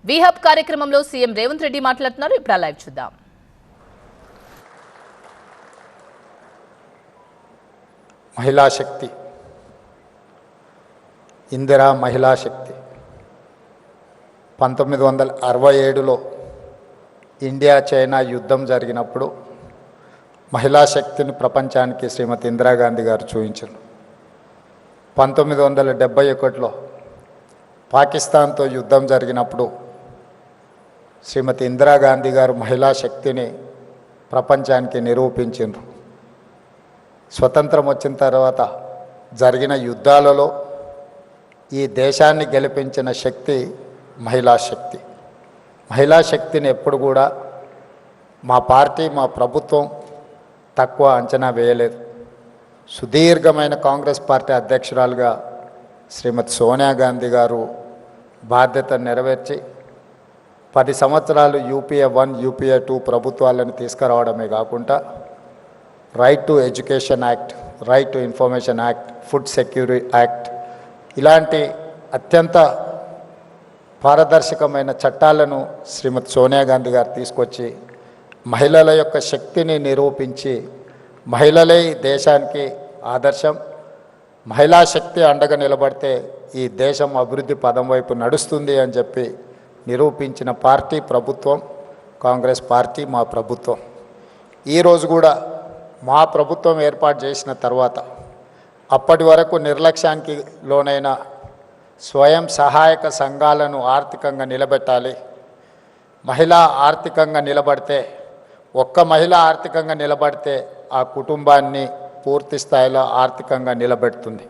వీహబ్ కార్యక్రమంలో సీఎం రేవంత్ రెడ్డి మాట్లాడుతున్నారు. ఇప్పుడు లైవ్ చూద్దాం. మహిళా శక్తి, ఇందిరా మహిళా శక్తి 1967లో ఇండియా చైనా యుద్ధం జరిగినప్పుడు మహిళా శక్తిని ప్రపంచానికి శ్రీమతి ఇందిరాగాంధీ గారు చూపించారు. 1971లో పాకిస్తాన్తో యుద్ధం జరిగినప్పుడు శ్రీమతి ఇందిరాగాంధీ గారు మహిళా శక్తిని ప్రపంచానికి నిరూపించారు. స్వతంత్రం వచ్చిన తర్వాత జరిగిన యుద్ధాలలో ఈ దేశాన్ని గెలిపించిన శక్తి మహిళా శక్తి. మహిళా శక్తిని ఎప్పుడు కూడా మా పార్టీ, మా ప్రభుత్వం తక్కువ అంచనా వేయలేదు. సుదీర్ఘమైన కాంగ్రెస్ పార్టీ అధ్యక్షురాలుగా శ్రీమతి సోనియా గాంధీ గారు బాధ్యత నెరవేర్చి 10 సంవత్సరాలు యూపీఏ 1, యూపీఏ 2 ప్రభుత్వాలను తీసుకురావడమే కాకుండా right to education act, right to information act, food security act ఇలాంటి అత్యంత పారదర్శకమైన చట్టాలను శ్రీమతి సోనియా గాంధీ గారు తీసుకొచ్చి మహిళల యొక్క శక్తిని నిరూపించి మహిళలే ఈ దేశానికి ఆదర్శం, మహిళా శక్తి అండగా నిలబడితే ఈ దేశం అభివృద్ధి పదం వైపు నడుస్తుంది అని చెప్పి నిరూపించిన పార్టీ ప్రభుత్వం కాంగ్రెస్ పార్టీ, మా ప్రభుత్వం. ఈరోజు కూడా మా ప్రభుత్వం ఏర్పాటు చేసిన తర్వాత అప్పటి వరకు నిర్లక్ష్యానికి లోనైన స్వయం సహాయక సంఘాలను ఆర్థికంగా నిలబెట్టాలి. మహిళ ఆర్థికంగా నిలబడితే, ఒక్క మహిళ ఆర్థికంగా నిలబడితే ఆ కుటుంబాన్ని పూర్తి స్థాయిలో ఆర్థికంగా నిలబెడుతుంది.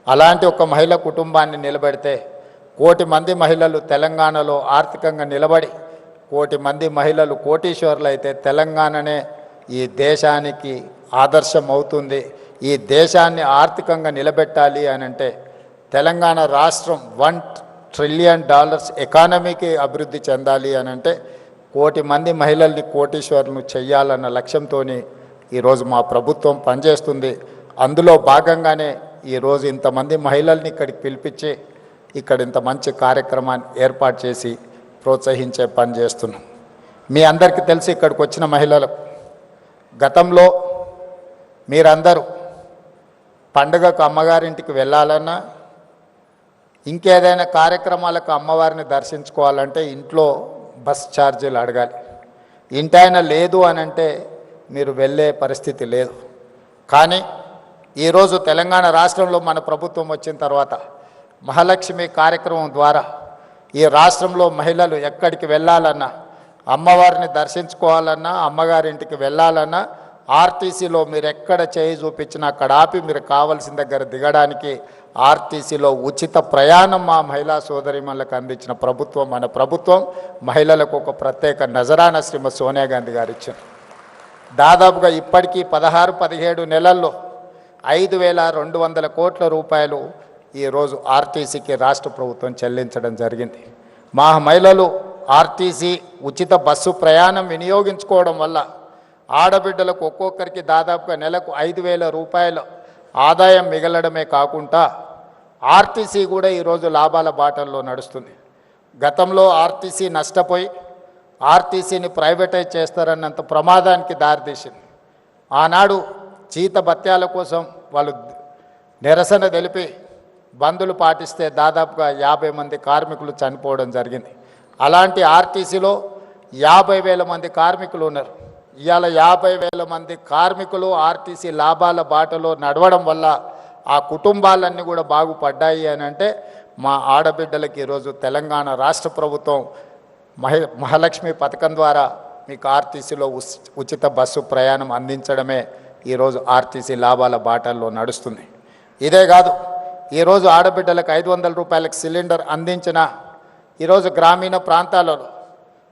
అలాంటి ఒక మహిళ కుటుంబాన్ని నిలబెడితే 1 కోటి మంది మహిళలు తెలంగాణలో ఆర్థికంగా నిలబడి 1 కోటి మంది మహిళలు కోటీశ్వరులు అయితే తెలంగాణనే ఈ దేశానికి ఆదర్శం అవుతుంది. ఈ దేశాన్ని ఆర్థికంగా నిలబెట్టాలి అని అంటే తెలంగాణ రాష్ట్రం $1 ట్రిలియన్ ఎకానమీకి అభివృద్ధి చెందాలి అని అంటే 1 కోటి మంది మహిళల్ని కోటీశ్వరులను చెయ్యాలన్న లక్ష్యంతో ఈరోజు మా ప్రభుత్వం పనిచేస్తుంది. అందులో భాగంగానే ఈరోజు ఇంతమంది మహిళల్ని ఇక్కడికి పిలిపించి ఇక్కడ ఇంత మంచి కార్యక్రమాన్ని ఏర్పాటు చేసి ప్రోత్సహించే పని చేస్తున్నాం. మీ అందరికీ తెలిసి ఇక్కడికి వచ్చిన మహిళలు గతంలో మీరందరూ పండుగకు అమ్మగారింటికి వెళ్ళాలన్నా, ఇంకేదైనా కార్యక్రమాలకు అమ్మవారిని దర్శించుకోవాలంటే ఇంట్లో బస్ ఛార్జీలు అడగాలి. ఇంటైనా లేదు అని అంటే మీరు వెళ్ళే పరిస్థితి లేదు. కానీ ఈరోజు తెలంగాణ రాష్ట్రంలో మన ప్రభుత్వం వచ్చిన తర్వాత మహాలక్ష్మి కార్యక్రమం ద్వారా ఈ రాష్ట్రంలో మహిళలు ఎక్కడికి వెళ్ళాలన్నా, అమ్మవారిని దర్శించుకోవాలన్నా, అమ్మగారింటికి వెళ్ళాలన్నా ఆర్టీసీలో మీరు ఎక్కడ చేయి చూపించినా అక్కడ ఆపి మీరు కావాల్సిన దగ్గర దిగడానికి ఆర్టీసీలో ఉచిత ప్రయాణం మా మహిళా సోదరిమణులకు అందించిన ప్రభుత్వం మన ప్రభుత్వం. మహిళలకు ఒక ప్రత్యేక నజరాన శ్రీమతి సోనియా గాంధీ గారు ఇచ్చారు. దాదాపుగా ఇప్పటికీ 16-17 నెలల్లో 5,200 కోట్ల రూపాయలు ఈరోజు ఆర్టీసీకి రాష్ట్ర ప్రభుత్వం చెల్లించడం జరిగింది. మా మహిళలు ఆర్టీసీ ఉచిత బస్సు ప్రయాణం వినియోగించుకోవడం వల్ల ఆడబిడ్డలకు ఒక్కొక్కరికి దాదాపుగా నెలకు 5,000 రూపాయలు ఆదాయం మిగలడమే కాకుండా ఆర్టీసీ కూడా ఈరోజు లాభాల బాటల్లో నడుస్తుంది. గతంలో ఆర్టీసీ నష్టపోయి ఆర్టీసీని ప్రైవేటైజ్ చేస్తారన్నంత ప్రమాదానికి దారితీసింది. ఆనాడు జీత భత్యాల కోసం వాళ్ళు నిరసన తెలిపి బందులు పాటిస్తే దాదాపుగా 50 మంది కార్మికులు చనిపోవడం జరిగింది. అలాంటి ఆర్టీసీలో 50,000 మంది కార్మికులు ఉన్నారు. ఇవాళ 50,000 మంది కార్మికులు ఆర్టీసీ లాభాల బాటలో నడవడం వల్ల ఆ కుటుంబాలన్నీ కూడా బాగుపడ్డాయి అని అంటే మా ఆడబిడ్డలకి ఈరోజు తెలంగాణ రాష్ట్ర ప్రభుత్వం మహాలక్ష్మి పథకం ద్వారా మీకు ఆర్టీసీలో ఉచిత బస్సు ప్రయాణం అందించడమే ఈరోజు ఆర్టీసీ లాభాల బాటల్లో నడుస్తుంది. ఇదే కాదు, ఈరోజు ఆడబిడ్డలకు 500 రూపాయలకు సిలిండర్ అందించిన ఈరోజు గ్రామీణ ప్రాంతాలలో,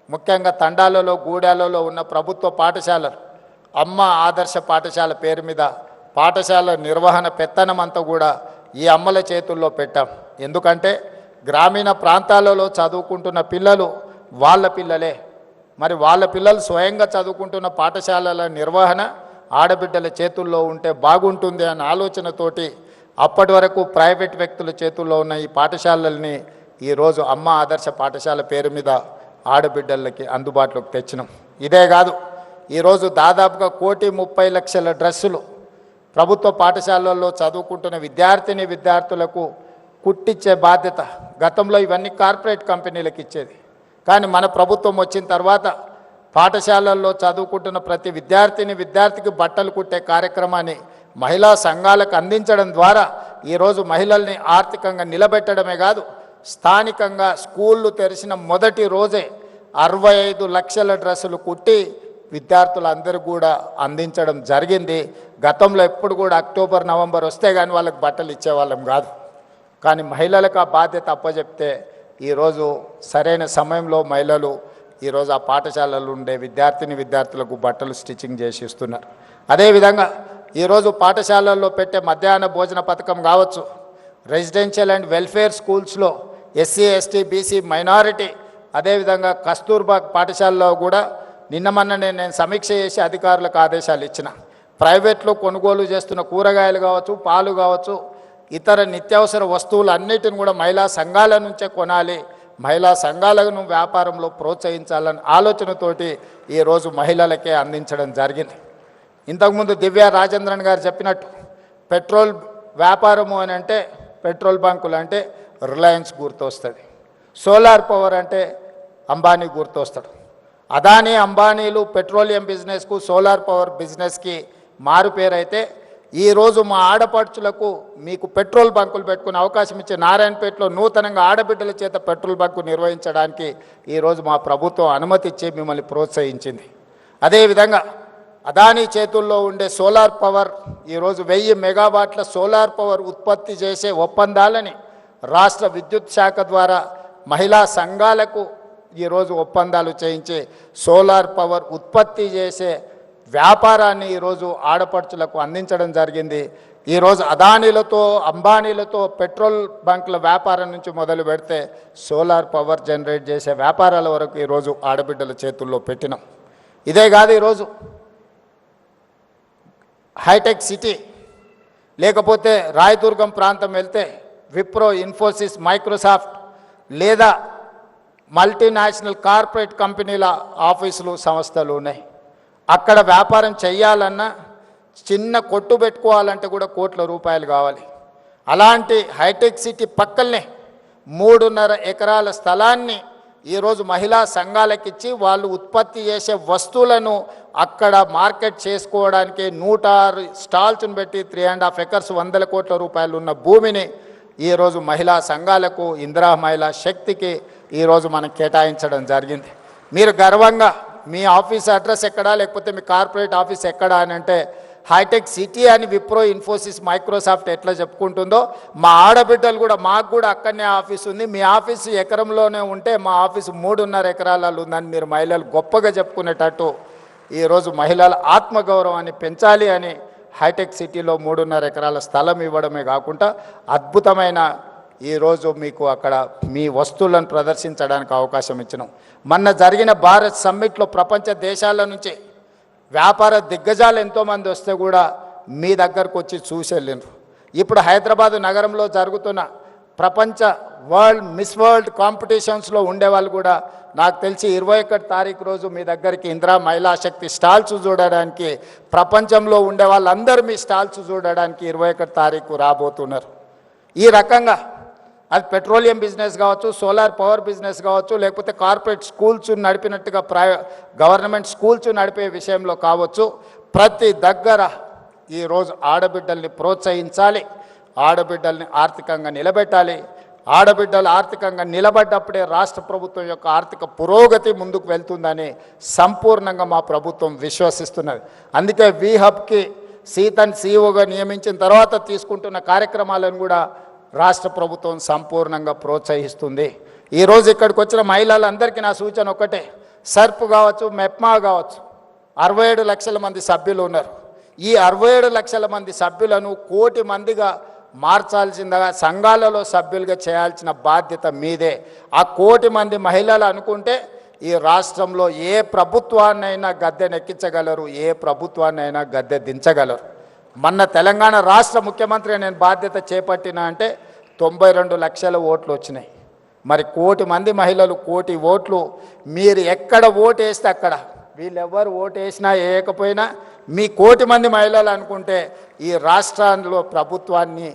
ముఖ్యంగా తండాలలో, గూడాలలో ఉన్న ప్రభుత్వ పాఠశాలలు అమ్మ ఆదర్శ పాఠశాల పేరు మీద పాఠశాల నిర్వహణ పెత్తనం అంతా కూడా ఈ అమ్మల చేతుల్లో పెట్టాం. ఎందుకంటే గ్రామీణ ప్రాంతాలలో చదువుకుంటున్న పిల్లలు వాళ్ళ పిల్లలే. మరి వాళ్ళ పిల్లలు స్వయంగా చదువుకుంటున్న పాఠశాలల నిర్వహణ ఆడబిడ్డల చేతుల్లో ఉంటే బాగుంటుంది అనే ఆలోచనతోటి అప్పటి వరకు ప్రైవేట్ వ్యక్తుల చేతుల్లో ఉన్న ఈ పాఠశాలల్ని ఈరోజు అమ్మ ఆదర్శ పాఠశాల పేరు మీద ఆడబిడ్డలకి అందుబాటులోకి తెచ్చినాం. ఇదే కాదు, ఈరోజు దాదాపుగా 1,30,00,000 డ్రెస్సులు ప్రభుత్వ పాఠశాలల్లో చదువుకుంటున్న విద్యార్థులకు కుట్టించే బాధ్యత. గతంలో ఇవన్నీ కార్పొరేట్ కంపెనీలకు ఇచ్చేది, కానీ మన ప్రభుత్వం వచ్చిన తర్వాత పాఠశాలల్లో చదువుకుంటున్న ప్రతి విద్యార్థికి బట్టలు కుట్టే కార్యక్రమాన్ని మహిళా సంఘాలకు అందించడం ద్వారా ఈరోజు మహిళల్ని ఆర్థికంగా నిలబెట్టడమే కాదు, స్థానికంగా స్కూళ్ళు తెరిచిన మొదటి రోజే 65 లక్షల డ్రెస్సులు కుట్టి విద్యార్థులందరూ కూడా అందించడం జరిగింది. గతంలో ఎప్పుడు కూడా అక్టోబర్ నవంబర్ వస్తే కానీ వాళ్ళకి బట్టలు ఇచ్చేవాళ్ళం కాదు. కానీ మహిళలకు ఆ బాధ్యత అప్పచెప్తే ఈరోజు సరైన సమయంలో మహిళలు ఈరోజు ఆ పాఠశాలలు ఉండే విద్యార్థులకు బట్టలు స్టిచ్చింగ్ చేసి ఇస్తున్నారు. అదేవిధంగా ఈరోజు పాఠశాలల్లో పెట్టే మధ్యాహ్న భోజన పథకం కావచ్చు, రెసిడెన్షియల్ అండ్ వెల్ఫేర్ స్కూల్స్లో ఎస్సీ ఎస్టీ బీసీ మైనారిటీ, అదేవిధంగా కస్తూర్బా పాఠశాలలో కూడా నిన్నమన్ననే నేను సమీక్ష చేసి అధికారులకు ఆదేశాలు ఇచ్చిన. ప్రైవేట్లో కొనుగోలు చేస్తున్న కూరగాయలు కావచ్చు, పాలు కావచ్చు, ఇతర నిత్యావసర వస్తువులు అన్నిటిని కూడా మహిళా సంఘాల నుంచే కొనాలి, మహిళా సంఘాలను వ్యాపారంలో ప్రోత్సహించాలని ఆలోచనతోటి ఈరోజు మహిళలకే అందించడం జరిగింది. ఇంతకుముందు దివ్య రాజేంద్రన్ గారు చెప్పినట్టు పెట్రోల్ వ్యాపారము అని అంటే పెట్రోల్ బంకులు అంటే రిలయన్స్ గుర్తొస్తుంది, సోలార్ పవర్ అంటే అంబానీ గుర్తొస్తాడు. అదానీ అంబానీలు పెట్రోలియం బిజినెస్కు సోలార్ పవర్ బిజినెస్కి మారుపేరైతే ఈరోజు మా ఆడపడుచులకు మీకు పెట్రోల్ బంకులు పెట్టుకునే అవకాశం ఇచ్చే నారాయణపేటలో నూతనంగా ఆడబిడ్డల చేత పెట్రోల్ బంకు నిర్వహించడానికి ఈరోజు మా ప్రభుత్వం అనుమతి ఇచ్చి మిమ్మల్ని ప్రోత్సహించింది. అదేవిధంగా అదానీ చేతుల్లో ఉండే సోలార్ పవర్ ఈరోజు 1000 మెగావాట్ల సోలార్ పవర్ ఉత్పత్తి చేసే ఒప్పందాలని రాష్ట్ర విద్యుత్ శాఖ ద్వారా మహిళా సంఘాలకు ఈరోజు ఒప్పందాలు చేయించి సోలార్ పవర్ ఉత్పత్తి చేసే వ్యాపారాన్ని ఈరోజు ఆడపడుచులకు అందించడం జరిగింది. ఈరోజు అదానీలతో అంబానీలతో పెట్రోల్ బంకుల వ్యాపారం నుంచి మొదలు పెడితే సోలార్ పవర్ జనరేట్ చేసే వ్యాపారాల వరకు ఈరోజు ఆడబిడ్డల చేతుల్లో పెట్టినాం. ఇదే కాదు, ఈరోజు హైటెక్ సిటీ లేకపోతే రాయదుర్గం ప్రాంతం వెళ్తే విప్రో, ఇన్ఫోసిస్, మైక్రోసాఫ్ట్ లేదా మల్టీనేషనల్ కార్పొరేట్ కంపెనీల ఆఫీసులు సంస్థలు ఉన్నాయి. అక్కడ వ్యాపారం చేయాలన్నా చిన్న కొట్టు పెట్టుకోవాలంటే కూడా కోట్ల రూపాయలు కావాలి. అలాంటి హైటెక్ సిటీ పక్కనే 3.5 ఎకరాల స్థలాన్ని ఈరోజు మహిళా సంఘాలకిచ్చి వాళ్ళు ఉత్పత్తి చేసే వస్తువులను అక్కడ మార్కెట్ చేసుకోవడానికి 106 స్టాల్స్ను పెట్టి 3.5 ఎకర్స్ 100 కోట్ల రూపాయలు ఉన్న భూమిని ఈరోజు మహిళా సంఘాలకు ఇందిరా మహిళా శక్తికి ఈరోజు మనం కేటాయించడం జరిగింది. మీరు గర్వంగా మీ ఆఫీస్ అడ్రస్ ఎక్కడా లేకపోతే మీ కార్పొరేట్ ఆఫీస్ ఎక్కడా అని అంటే హైటెక్ సిటీ అని విప్రో, ఇన్ఫోసిస్, మైక్రోసాఫ్ట్ ఎట్లా చెప్పుకుంటుందో మా ఆడబిడ్డలు కూడా మాకు కూడా అక్కడనే ఆఫీస్ ఉంది, మీ ఆఫీసు ఎకరంలోనే ఉంటే మా ఆఫీసు 3.5 ఎకరాలలో ఉందని మీరు మహిళలు గొప్పగా చెప్పుకునేటట్టు ఈరోజు మహిళల ఆత్మగౌరవాన్ని పెంచాలి అని హైటెక్ సిటీలో 3.5 ఎకరాల స్థలం ఇవ్వడమే కాకుండా అద్భుతమైన ఈరోజు మీకు అక్కడ మీ వస్తువులను ప్రదర్శించడానికి అవకాశం ఇచ్చినాం. మొన్న జరిగిన భారత్ సమ్మిట్లో ప్రపంచ దేశాల నుంచి వ్యాపార దిగ్గజాలు ఎంతోమంది వస్తే కూడా మీ దగ్గరకు వచ్చి చూసి వెళ్ళినారు. ఇప్పుడు హైదరాబాదు నగరంలో జరుగుతున్న ప్రపంచ మిస్ వరల్డ్ కాంపిటీషన్స్లో ఉండేవాళ్ళు కూడా నాకు తెలిసి 21 తారీఖు రోజు మీ దగ్గరికి ఇందిరా మహిళా శక్తి స్టాల్స్ చూడడానికి, ప్రపంచంలో ఉండే వాళ్ళందరూ మీ స్టాల్స్ చూడడానికి 21 తారీఖు రాబోతున్నారు. ఈ రకంగా అది పెట్రోలియం బిజినెస్ కావచ్చు, సోలార్ పవర్ బిజినెస్ కావచ్చు, లేకపోతే కార్పొరేట్ స్కూల్స్ నడిపినట్టుగా గవర్నమెంట్ స్కూల్స్ నడిపే విషయంలో కావచ్చు, ప్రతి దగ్గర ఈరోజు ఆడబిడ్డల్ని ప్రోత్సహించాలి, ఆడబిడ్డల్ని ఆర్థికంగా నిలబెట్టాలి. ఆడబిడ్డలు ఆర్థికంగా నిలబడ్డప్పుడే రాష్ట్ర ప్రభుత్వం యొక్క ఆర్థిక పురోగతి ముందుకు వెళ్తుందని సంపూర్ణంగా మా ప్రభుత్వం విశ్వసిస్తున్నది. అందుకే వీహబ్కి సీతన్ సీఈఓగా నియమించిన తర్వాత తీసుకుంటున్న కార్యక్రమాలను కూడా రాష్ట్ర ప్రభుత్వం సంపూర్ణంగా ప్రోత్సహిస్తుంది. ఈరోజు ఇక్కడికి వచ్చిన మహిళలందరికీ నా సూచన ఒకటే, సర్ప్ కావచ్చు, మెప్మా కావచ్చు, 67 లక్షల మంది సభ్యులు ఉన్నారు. ఈ 67 లక్షల మంది సభ్యులను 1 కోటి మందిగా మార్చాల్సిందిగా సంఘాలలో సభ్యులుగా చేయాల్సిన బాధ్యత మీదే. ఆ 1 కోటి మంది మహిళలు అనుకుంటే ఈ రాష్ట్రంలో ఏ ప్రభుత్వాన్నైనా గద్దెనెక్కించగలరు, ఏ ప్రభుత్వాన్నైనా గద్దె దించగలరు. మొన్న తెలంగాణ రాష్ట్ర ముఖ్యమంత్రి నేను బాధ్యత చేపట్టిన అంటే 92 లక్షల ఓట్లు వచ్చినాయి. మరి 1 కోటి మంది మహిళలు 1 కోటి ఓట్లు మీరు ఎక్కడ ఓటు వేస్తే అక్కడ వీళ్ళెవ్వరు ఓటు వేసినా వేయకపోయినా మీ 1 కోటి మంది మహిళలు అనుకుంటే ఈ రాష్ట్రంలో ప్రభుత్వాన్ని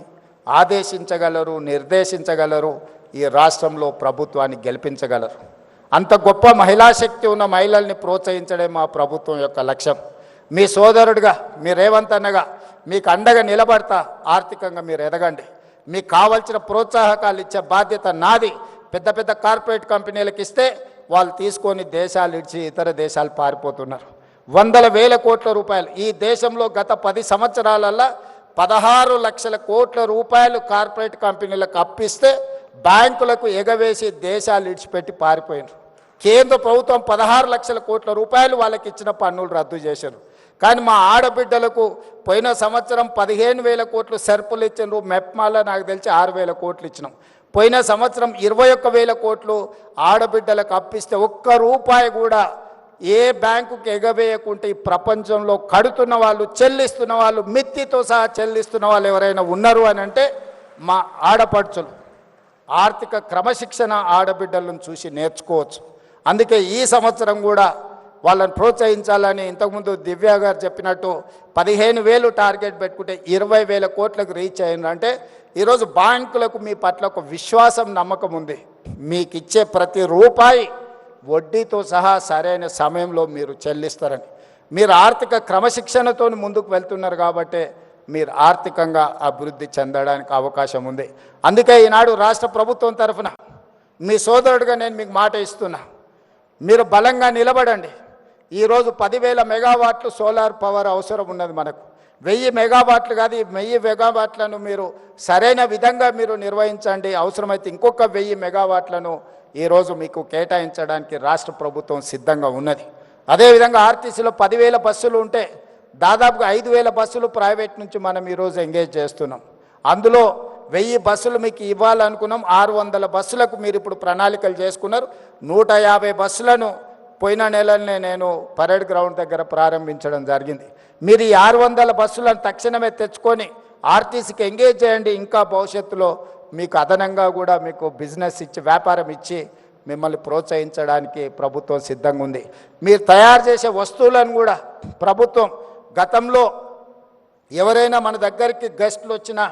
ఆదేశించగలరు, నిర్దేశించగలరు, ఈ రాష్ట్రంలో ప్రభుత్వాన్ని గెలిపించగలరు. అంత గొప్ప మహిళా శక్తి ఉన్న మహిళల్ని ప్రోత్సహించడం మా ప్రభుత్వం యొక్క లక్ష్యం. మీ సోదరుడిగా, మీ రేవంత్ అన్నగా మీకు అండగా నిలబడతా. ఆర్థికంగా మీరు ఎదగండి. మీకు కావాల్సిన ప్రోత్సాహకాలు ఇచ్చే బాధ్యత నాది. పెద్ద పెద్ద కార్పొరేట్ కంపెనీలకు ఇస్తే వాళ్ళు తీసుకొని దేశాలు ఇచ్చి ఇతర దేశాలు పారిపోతున్నారు. వందల వేల కోట్ల రూపాయలు ఈ దేశంలో గత 10 సంవత్సరాలలో 16 లక్షల కోట్ల రూపాయలు కార్పొరేట్ కంపెనీలకు అప్పిస్తే బ్యాంకులకు ఎగవేసి దేశాలు ఇడిచిపెట్టి పారిపోయినారు. కేంద్ర ప్రభుత్వం 16 లక్షల కోట్ల రూపాయలు వాళ్ళకి ఇచ్చిన పన్నులు రద్దు చేశారు. కానీ మా ఆడబిడ్డలకు పోయిన సంవత్సరం 15,000 కోట్లు సర్పులు ఇచ్చినారు. మెప్మాలో నాకు తెలిసి 6,000 కోట్లు ఇచ్చినాం. పోయిన సంవత్సరం 21,000 కోట్లు ఆడబిడ్డలకు అప్పిస్తే ఒక్క రూపాయి కూడా ఏ బ్యాంకుకి ఎగవేయకుంటే ఈ ప్రపంచంలో కడుతున్న వాళ్ళు, చెల్లిస్తున్న వాళ్ళు, మిత్తితో సహా చెల్లిస్తున్న వాళ్ళు ఎవరైనా ఉన్నారు అని అంటే మా ఆడపడుచులు. ఆర్థిక క్రమశిక్షణ ఆడబిడ్డలను చూసి నేర్చుకోవచ్చు. అందుకే ఈ సంవత్సరం కూడా వాళ్ళని ప్రోత్సహించాలని ఇంతకుముందు దివ్య గారు చెప్పినట్టు 15,000 టార్గెట్ పెట్టుకుంటే 20,000 కోట్లకు రీచ్ అయిందంటే ఈరోజు బ్యాంకులకు మీ పట్ల ఒక విశ్వాసం, నమ్మకం ఉంది. మీకు ఇచ్చే ప్రతి రూపాయి వడ్డీతో సహా సరైన సమయంలో మీరు చెల్లిస్తారని. మీరు ఆర్థిక క్రమశిక్షణతో ముందుకు వెళ్తున్నారు కాబట్టి మీరు ఆర్థికంగా అభివృద్ధి చెందడానికి అవకాశం ఉంది. అందుకే ఈనాడు రాష్ట్ర ప్రభుత్వం తరఫున మీ సోదరుడిగా నేను మీకు మాట ఇస్తున్నా. మీరు బలంగా నిలబడండి. ఈరోజు 10,000 మెగావాట్లు సోలార్ పవర్ అవసరం ఉన్నది మనకు. 1000 మెగావాట్లు కాదు, ఈ 1000 మెగావాట్లను మీరు సరైన విధంగా మీరు నిర్వహించండి. అవసరమైతే ఇంకొక 1000 మెగావాట్లను ఈరోజు మీకు కేటాయించడానికి రాష్ట్ర ప్రభుత్వం సిద్ధంగా ఉన్నది. అదేవిధంగా ఆర్టీసీలో 10,000 బస్సులు ఉంటే దాదాపుగా 5,000 బస్సులు ప్రైవేట్ నుంచి మనం ఈరోజు ఎంగేజ్ చేస్తున్నాం. అందులో 1000 బస్సులు మీకు ఇవ్వాలనుకున్నాం. 600 బస్సులకు మీరు ఇప్పుడు ప్రణాళికలు చేసుకున్నారు. 150 బస్సులను పోయిన నెలనే నేను పరేడ్ గ్రౌండ్ దగ్గర ప్రారంభించడం జరిగింది. మీరు ఈ 600 బస్సులను తక్షణమే తెచ్చుకొని ఆర్టీసీకి ఎంగేజ్ చేయండి. ఇంకా భవిష్యత్తులో మీకు అదనంగా కూడా మీకు బిజినెస్ ఇచ్చి, వ్యాపారం ఇచ్చి మిమ్మల్ని ప్రోత్సహించడానికి ప్రభుత్వం సిద్ధంగా ఉంది. మీరు తయారు చేసే వస్తువులను కూడా ప్రభుత్వం గతంలో ఎవరైనా మన దగ్గరికి గెస్టులు వచ్చినా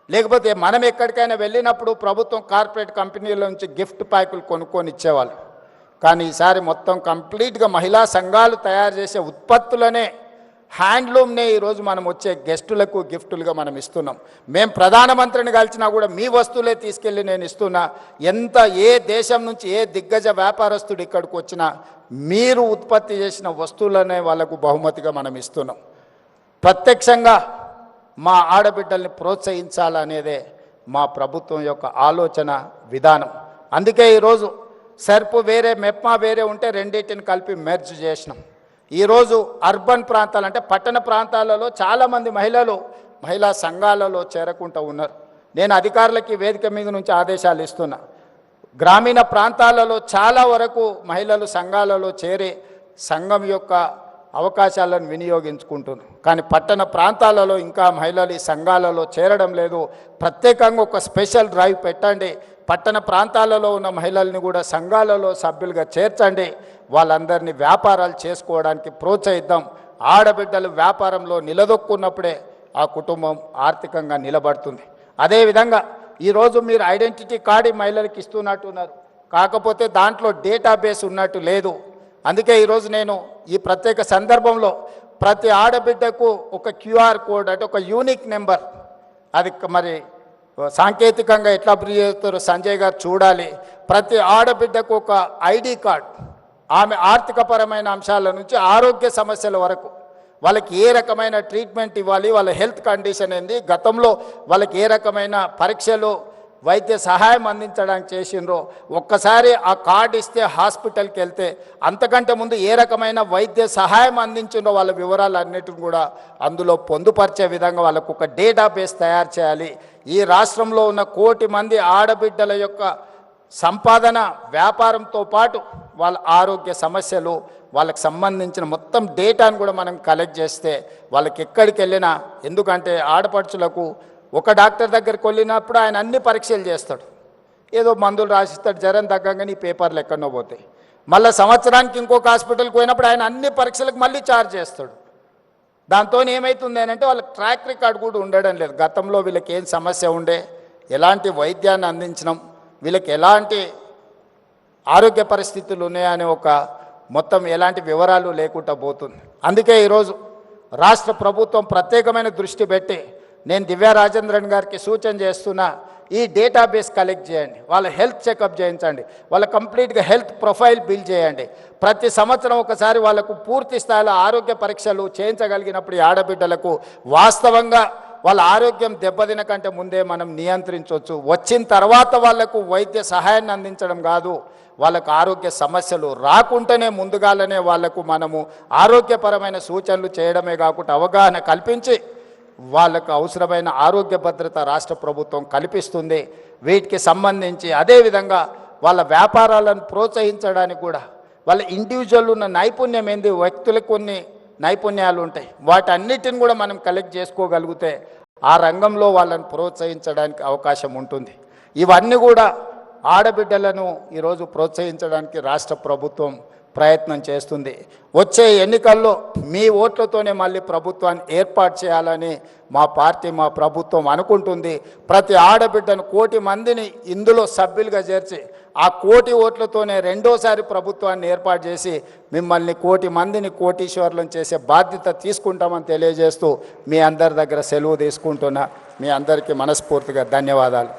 లేకపోతే మనం ఎక్కడికైనా వెళ్ళినప్పుడు ప్రభుత్వం కార్పొరేట్ కంపెనీల నుంచి గిఫ్ట్ ప్యాకులు కొనుక్కొని ఇచ్చేవాళ్ళు. కానీ ఈసారి మొత్తం కంప్లీట్గా మహిళా సంఘాలు తయారు చేసే ఉత్పత్తులనే, హ్యాండ్లూమ్నే ఈరోజు మనం వచ్చే గెస్టులకు గిఫ్టులుగా మనం ఇస్తున్నాం. మేము ప్రధానమంత్రిని కలిసినా కూడా మీ వస్తువులే తీసుకెళ్ళి నేను ఇస్తున్నా. ఏ దేశం నుంచి ఏ దిగ్గజ వ్యాపారస్తుడు ఇక్కడికి వచ్చినా మీరు ఉత్పత్తి చేసిన వస్తువులనే వాళ్ళకు బహుమతిగా మనం ఇస్తున్నాం. ప్రత్యక్షంగా మా ఆడబిడ్డల్ని ప్రోత్సహించాలనేదే మా ప్రభుత్వం యొక్క ఆలోచన విధానం. అందుకే ఈరోజు సర్పు వేరే, మెప్మా వేరే ఉంటే రెండింటిని కలిపి మెర్జ్ చేసినాం. ఈరోజు అర్బన్ ప్రాంతాలు అంటే పట్టణ ప్రాంతాలలో చాలామంది మహిళా సంఘాలలో చేరకుంటూ ఉన్నారు. నేను అధికారులకి వేదిక మీద నుంచి ఆదేశాలు ఇస్తున్నా. గ్రామీణ ప్రాంతాలలో చాలా వరకు మహిళలు సంఘాలలో చేరి సంఘం యొక్క అవకాశాలను వినియోగించుకుంటున్నారు. కానీ పట్టణ ప్రాంతాలలో ఇంకా మహిళలు ఈ సంఘాలలో చేరడం లేదు. ప్రత్యేకంగా ఒక స్పెషల్ డ్రైవ్ పెట్టండి. పట్టణ ప్రాంతాలలో ఉన్న మహిళల్ని కూడా సంఘాలలో సభ్యులుగా చేర్చండి. వాళ్ళందరినీ వ్యాపారాలు చేసుకోవడానికి ప్రోత్సహిద్దాం. ఆడబిడ్డలు వ్యాపారంలో నిలదొక్కున్నప్పుడే ఆ కుటుంబం ఆర్థికంగా నిలబడుతుంది. అదేవిధంగా ఈరోజు మీరు ఐడెంటిటీ కార్డు మహిళలకు ఇస్తున్నట్టున్నారు, కాకపోతే దాంట్లో డేటాబేస్ ఉన్నట్టు లేదు. అందుకే ఈరోజు నేను ఈ ప్రత్యేక సందర్భంలో ప్రతి ఆడబిడ్డకు ఒక QR కోడ్ అంటే ఒక యూనిక్ నెంబర్, అది మరి సాంకేతికంగా ఎట్లా అభివృద్ధి చేస్తారో సంజయ్ గారు చూడాలి. ప్రతి ఆడబిడ్డకు ఒక ID కార్డ్, ఆమె ఆర్థికపరమైన అంశాల నుంచి ఆరోగ్య సమస్యల వరకు వాళ్ళకి ఏ రకమైన ట్రీట్మెంట్ ఇవ్వాలి, వాళ్ళ హెల్త్ కండిషన్ ఏంది, గతంలో వాళ్ళకి ఏ రకమైన పరీక్షలు వైద్య సహాయం అందించడానికి చేసిండ్రో ఒక్కసారి ఆ కార్డు ఇస్తే హాస్పిటల్కి వెళ్తే అంతకంటే ముందు ఏ రకమైన వైద్య సహాయం అందించిండ్రో వాళ్ళ వివరాలు అన్నిటిని కూడా అందులో పొందుపరిచే విధంగా వాళ్ళకు ఒక డేటాబేస్ తయారు చేయాలి. ఈ రాష్ట్రంలో ఉన్న 1 కోటి మంది ఆడబిడ్డల యొక్క సంపాదన, వ్యాపారంతో పాటు వాళ్ళ ఆరోగ్య సమస్యలు, వాళ్ళకి సంబంధించిన మొత్తం డేటాను కూడా మనం కలెక్ట్ చేస్తే వాళ్ళకి ఎక్కడికి వెళ్ళినా, ఎందుకంటే ఆడపడుచులకు ఒక డాక్టర్ దగ్గరికి వెళ్ళినప్పుడు ఆయన అన్ని పరీక్షలు చేస్తాడు. ఏదో మందులు రాసిస్తాడు, జ్వరం తగ్గగానే ఈ పేపర్లు ఎక్కడో పోతాయి. మళ్ళీ సంవత్సరానికి ఇంకొక హాస్పిటల్కి పోయినప్పుడు ఆయన అన్ని పరీక్షలకు మళ్ళీ ఛార్జ్ చేస్తాడు. దాంతో ఏమవుతుంది అని అంటే వాళ్ళకి ట్రాక్ రికార్డ్ కూడా ఉండడం లేదు. గతంలో వీళ్ళకి ఏం సమస్య ఉండే, ఎలాంటి వైద్యాన్ని అందించడం, వీళ్ళకి ఎలాంటి ఆరోగ్య పరిస్థితులు ఉన్నాయనే ఒక మొత్తం ఎలాంటి వివరాలు లేకుండా పోతుంది. అందుకే ఈరోజు రాష్ట్ర ప్రభుత్వం ప్రత్యేకమైన దృష్టి పెట్టి నేను దివ్యా రాజేంద్రన్ గారికి సూచన చేస్తున్నా, ఈ డేటాబేస్ కలెక్ట్ చేయండి, వాళ్ళ హెల్త్ చెకప్ చేయించండి, వాళ్ళ కంప్లీట్గా హెల్త్ ప్రొఫైల్ బిల్డ్ చేయండి. ప్రతి సంవత్సరం ఒకసారి వాళ్ళకు పూర్తి స్థాయిలో ఆరోగ్య పరీక్షలు చేయించగలిగినప్పుడు ఈ ఆడబిడ్డలకు వాస్తవంగా వాళ్ళ ఆరోగ్యం దెబ్బతిన కంటే ముందే మనం నియంత్రించవచ్చు. వచ్చిన తర్వాత వాళ్లకు వైద్య సహాయాన్ని అందించడం కాదు, వాళ్ళకు ఆరోగ్య సమస్యలు రాకుండానే ముందుగానే వాళ్లకు మనము ఆరోగ్యపరమైన సూచనలు చేయడమే కాకుండా అవగాహన కల్పించి వాళ్ళకు అవసరమైన ఆరోగ్య భద్రత రాష్ట్ర ప్రభుత్వం కల్పిస్తుంది. వీటికి సంబంధించి అదేవిధంగా వాళ్ళ వ్యాపారాలను ప్రోత్సహించడానికి కూడా వాళ్ళ ఇండివిజువల్ ఉన్న నైపుణ్యం ఏంది, వ్యక్తులకు కొన్ని నైపుణ్యాలు ఉంటాయి, వాటన్నిటిని కూడా మనం కలెక్ట్ చేసుకోగలిగితే ఆ రంగంలో వాళ్ళని ప్రోత్సహించడానికి అవకాశం ఉంటుంది. ఇవన్నీ కూడా ఆడబిడ్డలను ఈరోజు ప్రోత్సహించడానికి రాష్ట్ర ప్రభుత్వం ప్రయత్నం చేస్తుంది. వచ్చే ఎన్నికల్లో మీ ఓట్లతోనే మళ్ళీ ప్రభుత్వాన్ని ఏర్పాటు చేయాలని మా పార్టీ, మా ప్రభుత్వం అనుకుంటుంది. ప్రతి ఆడబిడ్డను 1 కోటి మందిని ఇందులో సభ్యులుగా చేర్చి ఆ 1 కోటి ఓట్లతోనే రెండోసారి ప్రభుత్వాన్ని ఏర్పాటు చేసి మిమ్మల్ని 1 కోటి మందిని కోటీశ్వర్లను చేసే బాధ్యత తీసుకుంటామని తెలియజేస్తూ మీ అందరి దగ్గర సెలవు తీసుకుంటున్నా. మీ అందరికీ మనస్ఫూర్తిగా ధన్యవాదాలు.